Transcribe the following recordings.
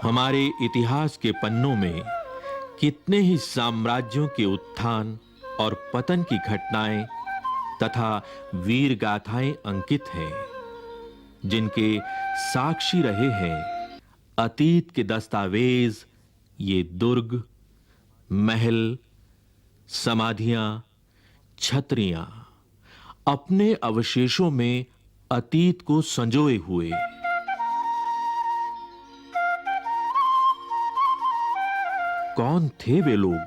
हमारे इतिहास के पन्नों में कितने ही साम्राज्यों के उत्थान और पतन की घटनाएं तथा वीर गाथाएं अंकित हैं, जिनके साक्षी रहे हैं अतीत के दस्तावेज, ये दुर्ग, महल, समाधियां, छतरियां अपने अवशेषों में अतीत को संजोए हुए। कौन थे वे लोग?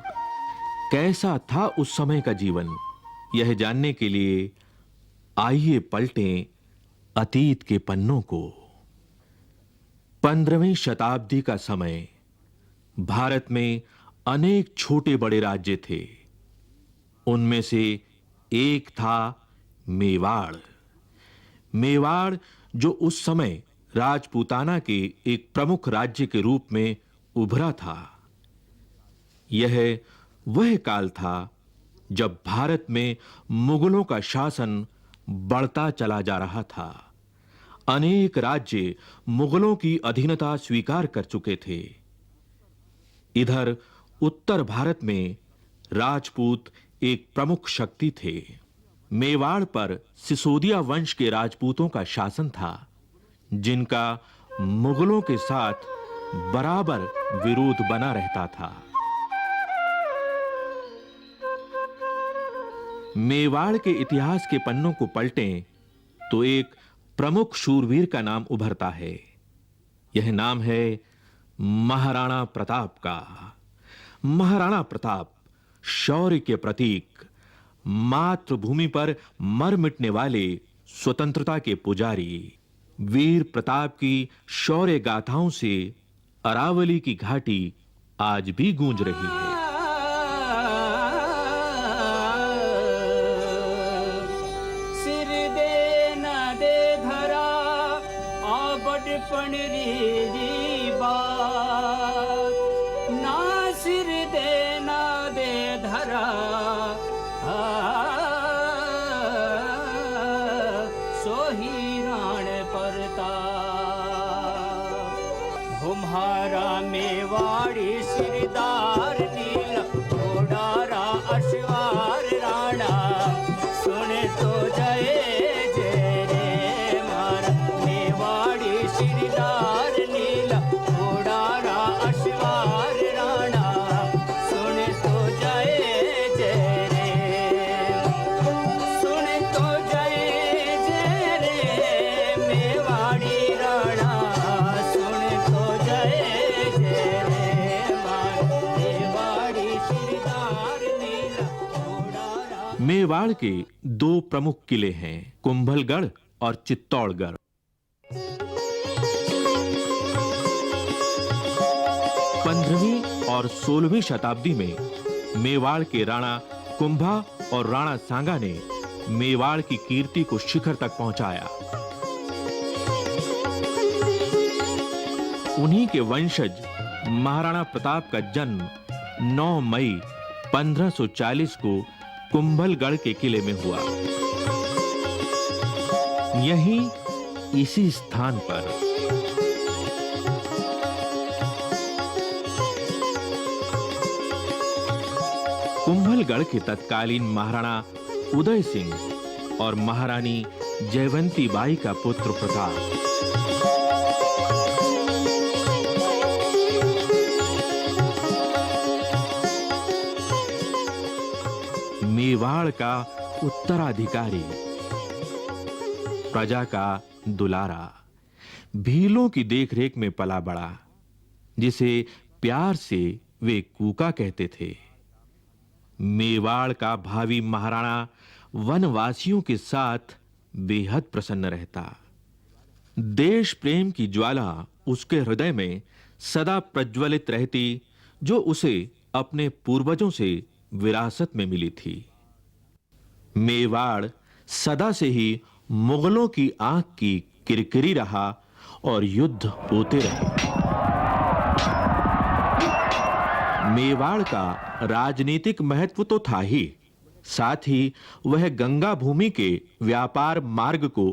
कैसा था उस समय का जीवन? यह जानने के लिए आइए पलटें अतीत के पन्नों को। 15वीं शताब्दी का समय। भारत में अनेक छोटे बड़े राज्य थे। उनमें से एक था मेवाड़। मेवाड़ जो उस समय राजपूताना के एक प्रमुख राज्य के रूप में उभरा था। यह वह काल था जब भारत में मुगलों का शासन बढ़ता चला जा रहा था। अनेक राज्य मुगलों की अधीनता स्वीकार कर चुके थे। इधर उत्तर भारत में राजपूत एक प्रमुख शक्ति थे। मेवाड़ पर सिसोदिया वंश के राजपूतों का शासन था, जिनका मुगलों के साथ बराबर विरोध बना रहता था। मेवाड़ के इतिहास के पन्नों को पलटें तो एक प्रमुख शूरवीर का नाम उभरता है। यह नाम है महाराणा प्रताप का। महाराणा प्रताप शौर्य के प्रतीक, मातृभूमि पर मर मिटने वाले स्वतंत्रता के पुजारी। वीर प्रताप की शौर्य गाथाओं से अरावली की घाटी आज भी गूंज रही है। मेवाड़ी सिरदार नीला घोड़ारा अश्वार राणा सुने तो जय जय रे मारा। मेवाड़ी सिरदार नीला घोड़ारा अश्वार राणा सुने तो जय जय रे। सुने तो जय जय रे मेवाड़ी राणा सुने तो जय। मेवाड़ के दो प्रमुख किले हैं, कुंभलगढ़ और चित्तौड़गढ़। 15वीं और 16वीं शताब्दी में मेवाड़ के राणा कुंभा और राणा सांगा ने मेवाड़ की कीर्ति को शिखर तक पहुंचाया। उन्हीं के वंशज महाराणा प्रताप का जन्म 9 मई 1540 को कुंभलगढ़ के किले में हुआ। यहीं इसी स्थान पर कुंभलगढ़ के तत्कालीन महाराणा उदय सिंह और महारानी जयवंती बाई का पुत्र प्रताप मेवाड़ का उत्तराधिकारी, प्रजा का दुलारा, भीलों की देखरेख में पला बड़ा, जिसे प्यार से वे कूका कहते थे। मेवाड़ का भावी महाराणा वनवासियों के साथ बेहद प्रसन्न रहता। देश प्रेम की ज्वाला उसके हृदय में सदा प्रज्वलित रहती, जो उसे अपने पूर्वजों से विरासत में मिली थी। मेवाड़ सदा से ही मुगलों की आंख की किरकिरी रहा और युद्ध होते रहे। मेवाड़ का राजनीतिक महत्व तो था ही, साथ ही वह गंगा भूमि के व्यापार मार्ग को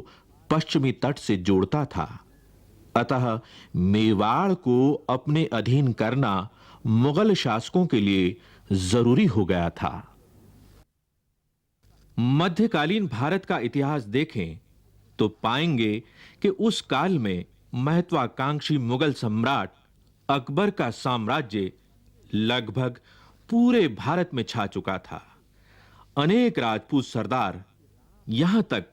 पश्चिमी तट से जोड़ता था। अतः मेवाड़ को अपने अधीन करना मुगल शासकों के लिए जरूरी हो गया था। मध्यकालीन भारत का इतिहास देखें तो पाएंगे कि उस काल में महत्वाकांक्षी मुगल सम्राट अकबर का साम्राज्य लगभग पूरे भारत में छा चुका था। अनेक राजपूत सरदार, यहां तक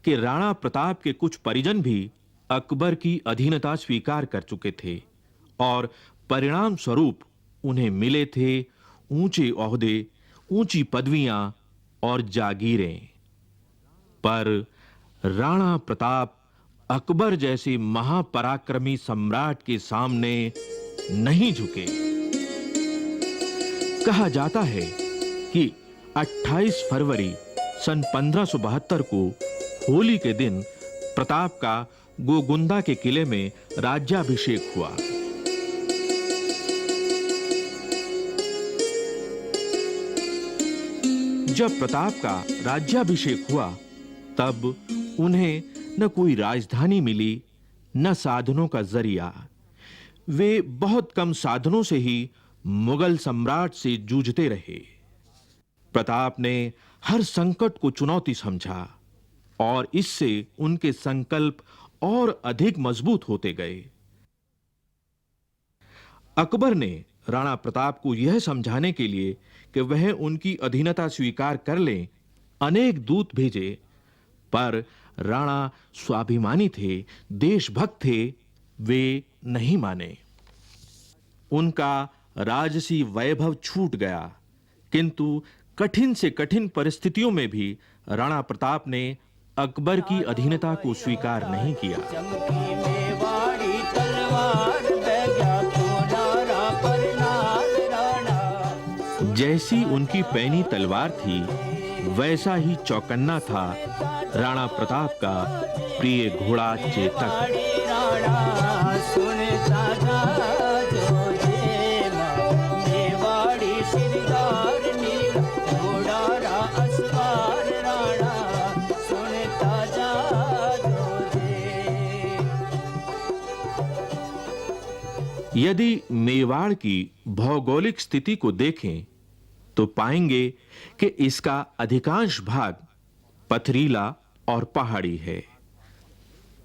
कि राणा प्रताप के कुछ परिजन भी अकबर की अधीनता स्वीकार कर चुके थे और परिणाम स्वरूप उन्हें मिले थे ऊंचे ओहदे, ऊंची पदवियां और जागीरें। पर राणा प्रताप अकबर जैसे महापराक्रमी सम्राट के सामने नहीं झुके। कहा जाता है कि 28 फरवरी सन 1572 को होली के दिन प्रताप का गोगुंदा के किले में राज्याभिषेक हुआ। जब प्रताप का राज्याभिषेक हुआ तब उन्हें न कोई राजधानी मिली, न साधनों का जरिया। वे बहुत कम साधनों से ही मुगल सम्राट से जूझते रहे। प्रताप ने हर संकट को चुनौती समझा और इससे उनके संकल्प और अधिक मजबूत होते गए। अकबर ने राणा प्रताप को यह समझाने के लिए कि वह उनकी अधीनता स्वीकार कर लें, अनेक दूत भेजे, पर राणा स्वाभिमानी थे, देशभक्त थे, वे नहीं माने। उनका राजसी वैभव छूट गया, किंतु कठिन से कठिन परिस्थितियों में भी राणा प्रताप ने अकबर की अधीनता को स्वीकार नहीं किया। चमकी मेवाड़ी तलवार बैजा कोनारा पर नाल राणा। जैसी उनकी पैनी तलवार थी, वैसा ही चौकन्ना था राणा प्रताप का प्रिय घोड़ा चेतक। राणा सुनता जा जो जेमा, मेवाड़ी सिरदार नीला घोड़ा रा असवार राणा सुनता जा जो जे। यदि मेवाड़ की भौगोलिक स्थिति को देखें तो पाएंगे कि इसका अधिकांश भाग पथरीला और पहाड़ी है।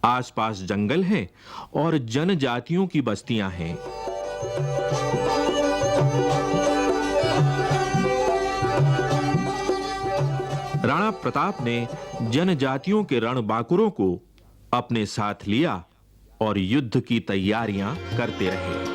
आसपास जंगल हैं और जनजातियों की बस्तियां हैं। राणा प्रताप ने जनजातियों के रणबांकुरों को अपने साथ लिया और युद्ध की तैयारियां करते रहे।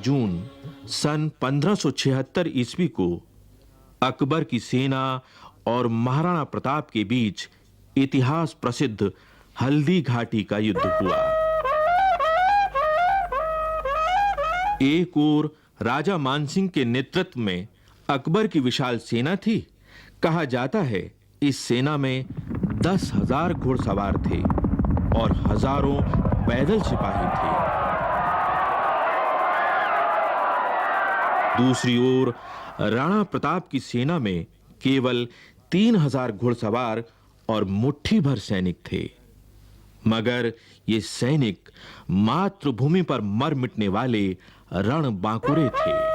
जून सन 1576 ईस्वी को अकबर की सेना और महाराणा प्रताप के बीच इतिहास प्रसिद्ध हल्दी घाटी का युद्ध हुआ। एक ओर राजा मानसिंह के नेतृत्व में अकबर की विशाल सेना थी। कहा जाता है इस सेना में 10,000 घुड़सवार थे और हजारों पैदल सिपाही थे। दूसरी ओर राणा प्रताप की सेना में केवल 3,000 घुड़सवार और मुट्ठी भर सैनिक थे, मगर ये सैनिक मातृभूमि पर मर मिटने वाले रणबांकुरे थे।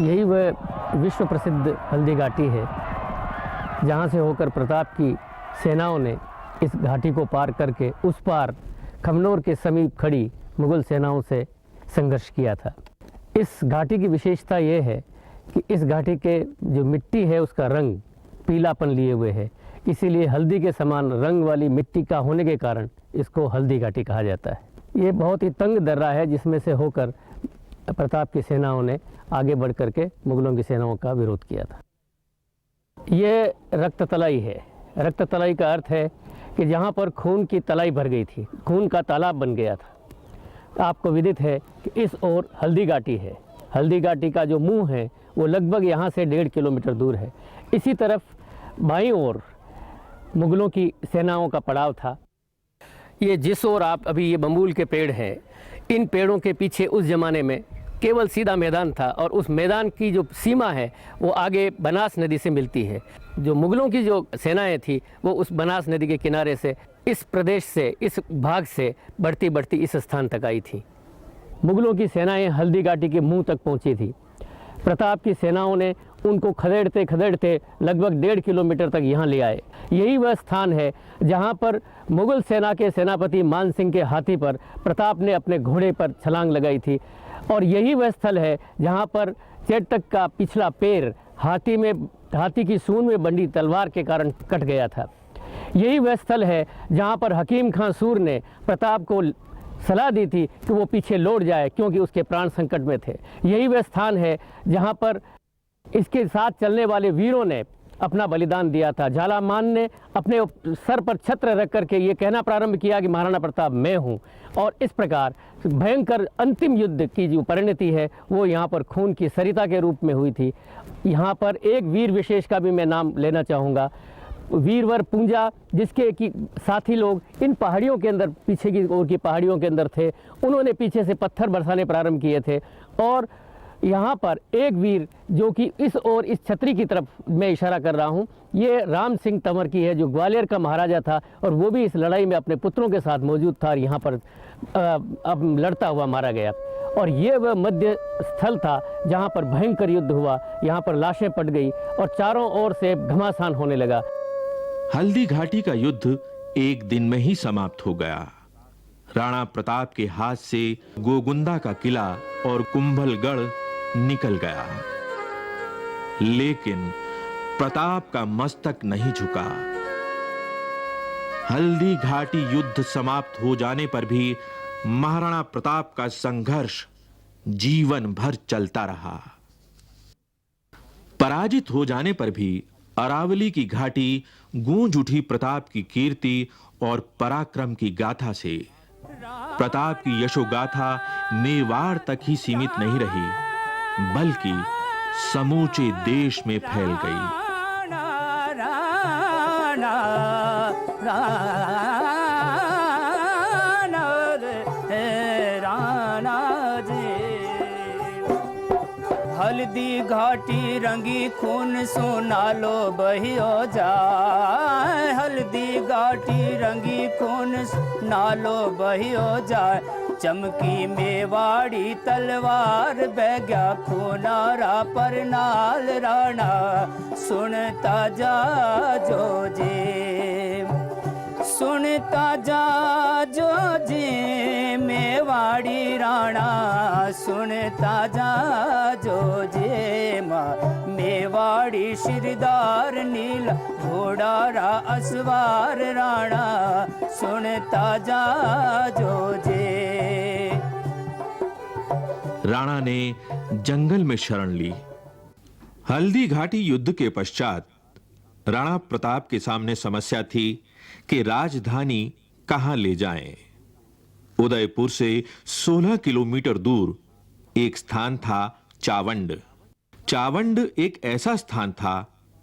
यही वह विश्व प्रसिद्ध हल्दी घाटी है जहाँ से होकर प्रताप की सेनाओं ने इस घाटी को पार करके उस पार खमनोर के समीप खड़ी मुगल सेनाओं से संघर्ष किया था। इस घाटी की विशेषता यह है कि इस घाटी के जो मिट्टी है उसका रंग पीलापन लिए हुए है, इसीलिए हल्दी के समान रंग वाली मिट्टी का होने के कारण इसको हल्दी घाटी कहा जाता है। ये बहुत ही तंग दर्रा है जिसमें से होकर प्रताप की सेनाओं ने आगे बढ़ करके मुगलों की सेनाओं का विरोध किया था। ये रक्त तलाई है। रक्त तलाई का अर्थ है कि जहाँ पर खून की तलाई भर गई थी, खून का तालाब बन गया था। आपको विदित है कि इस ओर हल्दी घाटी है। हल्दी घाटी का जो मुंह है वो लगभग यहाँ से 1.5 किलोमीटर दूर है। इसी तरफ बाईं ओर मुगलों की सेनाओं का पड़ाव था। ये जिस ओर आप अभी ये बम्बूल के पेड़ हैं, इन पेड़ों के पीछे उस ज़माने में केवल सीधा मैदान था और उस मैदान की जो सीमा है वो आगे बनास नदी से मिलती है। जो मुगलों की जो सेनाएं थी वो उस बनास नदी के किनारे से इस प्रदेश से, इस भाग से बढ़ती बढ़ती इस स्थान तक आई थी। मुगलों की सेनाएं हल्दी घाटी के मुंह तक पहुंची थी। प्रताप की सेनाओं ने उनको खदेड़ते खदेड़ते लगभग 1.5 किलोमीटर तक यहाँ ले आए। यही वह स्थान है जहाँ पर मुगल सेना के सेनापति मान सिंह के हाथी पर प्रताप ने अपने घोड़े पर छलांग लगाई थी, और यही वह स्थल है जहाँ पर चेटक का पिछला पैर हाथी की सूंड में बंधी तलवार के कारण कट गया था। यही वह स्थल है जहाँ पर हकीम खां सूर ने प्रताप को सलाह दी थी कि वो पीछे लौट जाए क्योंकि उसके प्राण संकट में थे। यही वह स्थान है जहाँ पर इसके साथ चलने वाले वीरों ने अपना बलिदान दिया था। झालामान ने अपने सर पर छत्र रख करके ये कहना प्रारंभ किया कि महाराणा प्रताप मैं हूँ, और इस प्रकार भयंकर अंतिम युद्ध की जो परिणति है वो यहाँ पर खून की सरिता के रूप में हुई थी। यहाँ पर एक वीर विशेष का भी मैं नाम लेना चाहूँगा, वीरवर पूंजा, जिसके कि साथी लोग इन पहाड़ियों के अंदर, पीछे की ओर की पहाड़ियों के अंदर थे। उन्होंने पीछे से पत्थर बरसाने प्रारंभ किए थे, और यहाँ पर एक वीर जो कि इस ओर इस छतरी की तरफ मैं इशारा कर रहा हूँ, ये राम सिंह तंवर की है, जो ग्वालियर का महाराजा था और वो भी इस लड़ाई में अपने पुत्रों के साथ मौजूद था और यहाँ पर अब लड़ता हुआ मारा गया। और ये वह मध्य स्थल था जहाँ पर भयंकर युद्ध हुआ। यहाँ पर लाशें पट गई और चारों ओर से घमासान होने लगा। हल्दी घाटी का युद्ध एक दिन में ही समाप्त हो गया। राणा प्रताप के हाथ से गोगुंदा का किला और कुंभलगढ़ निकल गया, लेकिन प्रताप का मस्तक नहीं झुका। हल्दी घाटी युद्ध समाप्त हो जाने पर भी महाराणा प्रताप का संघर्ष जीवन भर चलता रहा। पराजित हो जाने पर भी अरावली की घाटी गूंज उठी प्रताप की कीर्ति और पराक्रम की गाथा से। प्रताप की यशोगाथा मेवाड़ तक ही सीमित नहीं रही, बल्कि समूचे देश में फैल गई। हल्दी घाटी रंगी खून सोना लो बहियो जाए। हल्दी घाटी रंगी खून नालो बहियो जाए। चमकी मेवाड़ी तलवार बैग्या खूनारा पर नाल राणा सुनता जा जो जे, सुनता जा जो जे मेवाड़ी राणा सुनता जा जो जे मेवाड़ी शिरदार नील घोड़ारा असवार राणा सुनता जा जो जे। राणा ने जंगल में शरण ली। हल्दी घाटी युद्ध के पश्चात राणा प्रताप के सामने समस्या थी कि राजधानी कहां ले जाएं। उदयपुर से 16 किलोमीटर दूर एक स्थान था चावंड। चावंड एक ऐसा स्थान था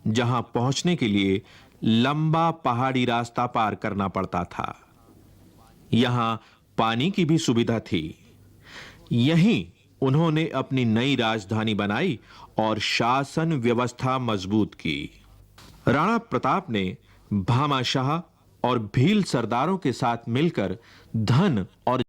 जहां पहुंचने के लिए लंबा पहाड़ी रास्ता पार करना पड़ता था। यहां पानी की भी सुविधा थी। यहीं उन्होंने अपनी नई राजधानी बनाई और शासन व्यवस्था मजबूत की। राणा प्रताप ने भामाशाह और भील सरदारों के साथ मिलकर धन और